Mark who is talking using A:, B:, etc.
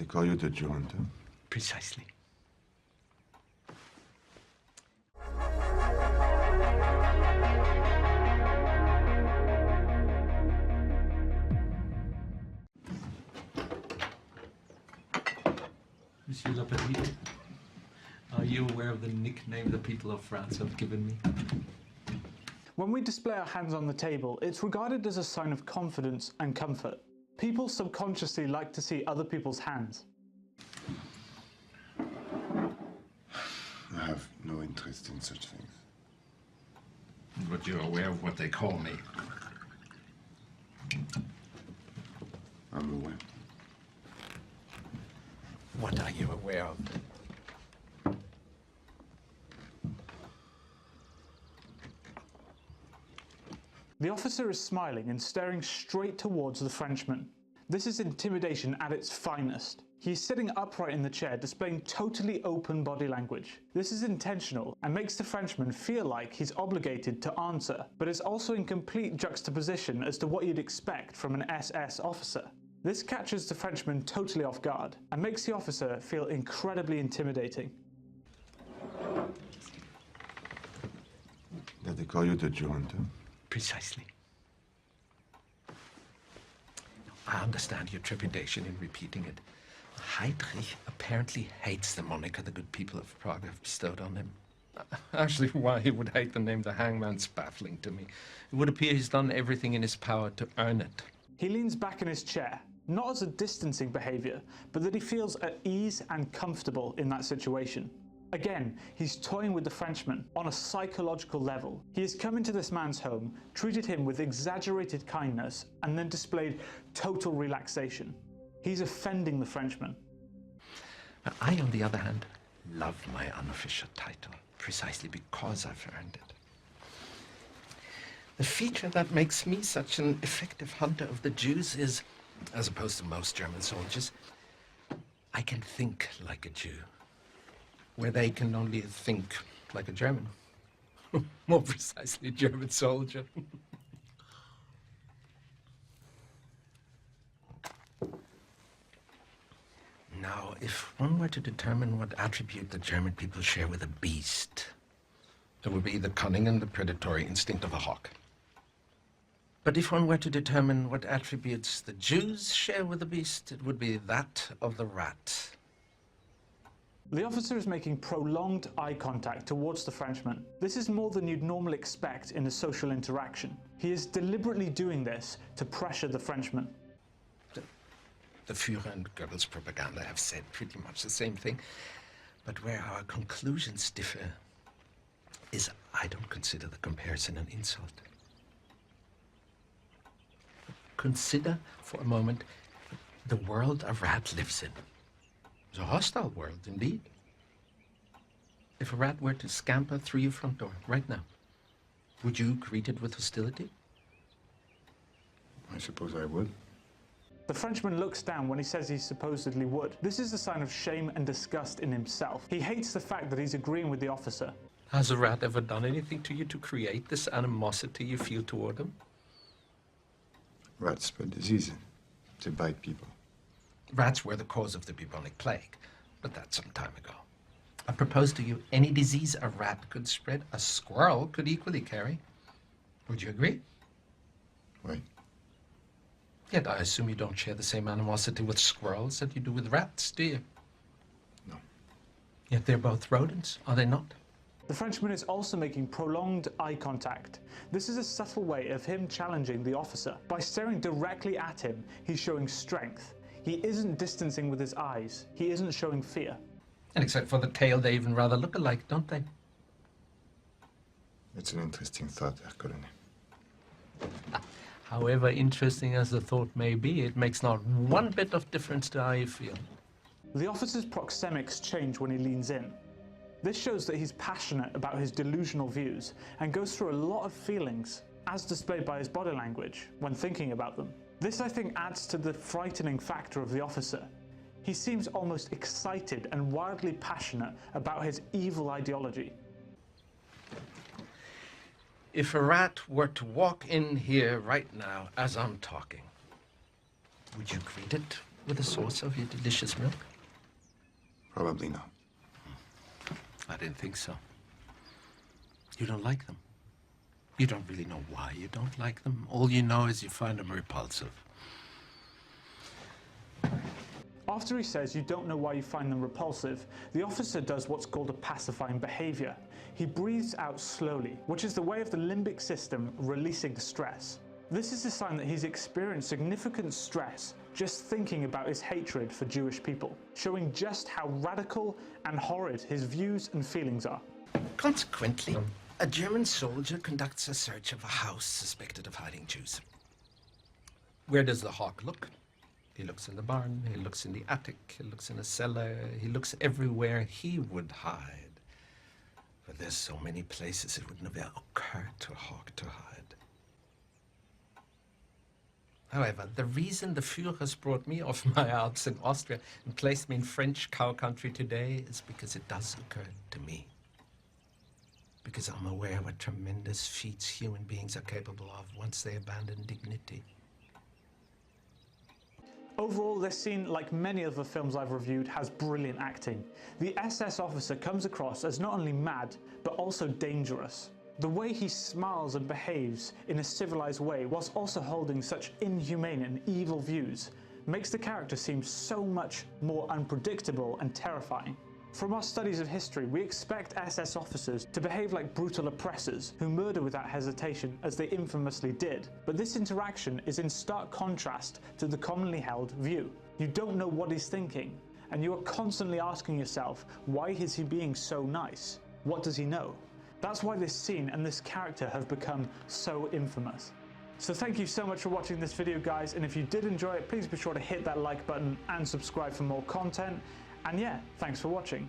A: they call you the Rodent?
B: Precisely.
C: Monsieur le Petit, are you aware of the nickname the people of France have given me?
D: When we display our hands on the table, it's regarded as a sign of confidence and comfort. People subconsciously like to see other people's hands.
A: I have no interest in such things.
B: But you're aware of what they call me.
A: I'm aware.
B: What are you aware of?
D: The officer is smiling and staring straight towards the Frenchman. This is intimidation at its finest. He is sitting upright in the chair, displaying totally open body language. This is intentional and makes the Frenchman feel like he's obligated to answer, but is also in complete juxtaposition as to what you'd expect from an SS officer. This catches the Frenchman totally off guard and makes the officer feel incredibly intimidating.
A: That they call you the Rodent?
B: Precisely. I understand your trepidation in repeating it. Heydrich apparently hates the moniker the good people of Prague have bestowed on him. Actually, why he would hate the name the Hangman's baffling to me. It would appear he's done everything in his power to earn it.
D: He leans back in his chair, not as a distancing behaviour, but that he feels at ease and comfortable in that situation. Again, he's toying with the Frenchman on a psychological level. He has come into this man's home, treated him with exaggerated kindness, and then displayed total relaxation. He's offending the Frenchman.
B: I, on the other hand, love my unofficial title, precisely because I've earned it. The feature that makes me such an effective hunter of the Jews is, as opposed to most German soldiers, I can think like a Jew, where they can only think like a German. More precisely, a German soldier. Now, if one were to determine what attribute the German people share with a beast, it would be the cunning and the predatory instinct of a hawk. But if one were to determine what attributes the Jews share with the beast, it would be that of the rat.
D: The officer is making prolonged eye contact towards the Frenchman. This is more than you'd normally expect in a social interaction. He is deliberately doing this to pressure the Frenchman.
B: The Führer and Goebbels' propaganda have said pretty much the same thing, but where our conclusions differ is I don't consider the comparison an insult. Consider for a moment the world a rat lives in. It's a hostile world, indeed. If a rat were to scamper through your front door right now, would you greet it with hostility?
A: I suppose I would.
D: The Frenchman looks down when he says he supposedly would. This is a sign of shame and disgust in himself. He hates the fact that he's agreeing with the officer.
B: Has a rat ever done anything to you to create this animosity you feel toward him?
A: Rats spread disease. They bite people.
B: Rats were the cause of the bubonic plague, but that's some time ago. I propose to you any disease a rat could spread, a squirrel could equally carry. Would you agree?
A: Right.
B: Yet I assume you don't share the same animosity with squirrels that you do with rats, do you?
A: No.
B: Yet they're both rodents, are they not?
D: The Frenchman is also making prolonged eye contact. This is a subtle way of him challenging the officer. By staring directly at him, he's showing strength. He isn't distancing with his eyes. He isn't showing fear.
B: And except for the tail, they even rather look alike, don't they?
A: It's an interesting thought, Herr Colonel.
B: However interesting as the thought may be, it makes not one bit of difference to how you feel.
D: The officer's proxemics change when he leans in. This shows that he's passionate about his delusional views and goes through a lot of feelings, as displayed by his body language, when thinking about them. This, I think, adds to the frightening factor of the officer. He seems almost excited and wildly passionate about his evil ideology.
B: If a rat were to walk in here right now as I'm talking, would you greet it with the source of your delicious milk?
A: Probably not.
B: I didn't think so. You don't like them. You don't really know why you don't like them. All you know is you find them repulsive.
D: After he says you don't know why you find them repulsive, the officer does what's called a pacifying behaviour. He breathes out slowly, which is the way of the limbic system releasing stress. This is a sign that he's experienced significant stress just thinking about his hatred for Jewish people, showing just how radical and horrid his views and feelings are.
B: Consequently, a German soldier conducts a search of a house suspected of hiding Jews. Where does the hawk look? He looks in the barn, he looks in the attic, he looks in a cellar, he looks everywhere he would hide. But there's so many places it would never occur to a hawk to hide. However, the reason the Führers brought me off my Alps in Austria and placed me in French cow country today is because it does occur to me. Because I'm aware what tremendous feats human beings are capable of once they abandon dignity.
D: Overall, this scene, like many other films I've reviewed, has brilliant acting. The SS officer comes across as not only mad, but also dangerous. The way he smiles and behaves in a civilized way, whilst also holding such inhumane and evil views, makes the character seem so much more unpredictable and terrifying. From our studies of history, we expect SS officers to behave like brutal oppressors who murder without hesitation, as they infamously did. But this interaction is in stark contrast to the commonly held view. You don't know what he's thinking, and you are constantly asking yourself, why is he being so nice? What does he know? That's why this scene and this character have become so infamous. So thank you so much for watching this video, guys, and if you did enjoy it, please be sure to hit that like button and subscribe for more content. And yeah, thanks for watching.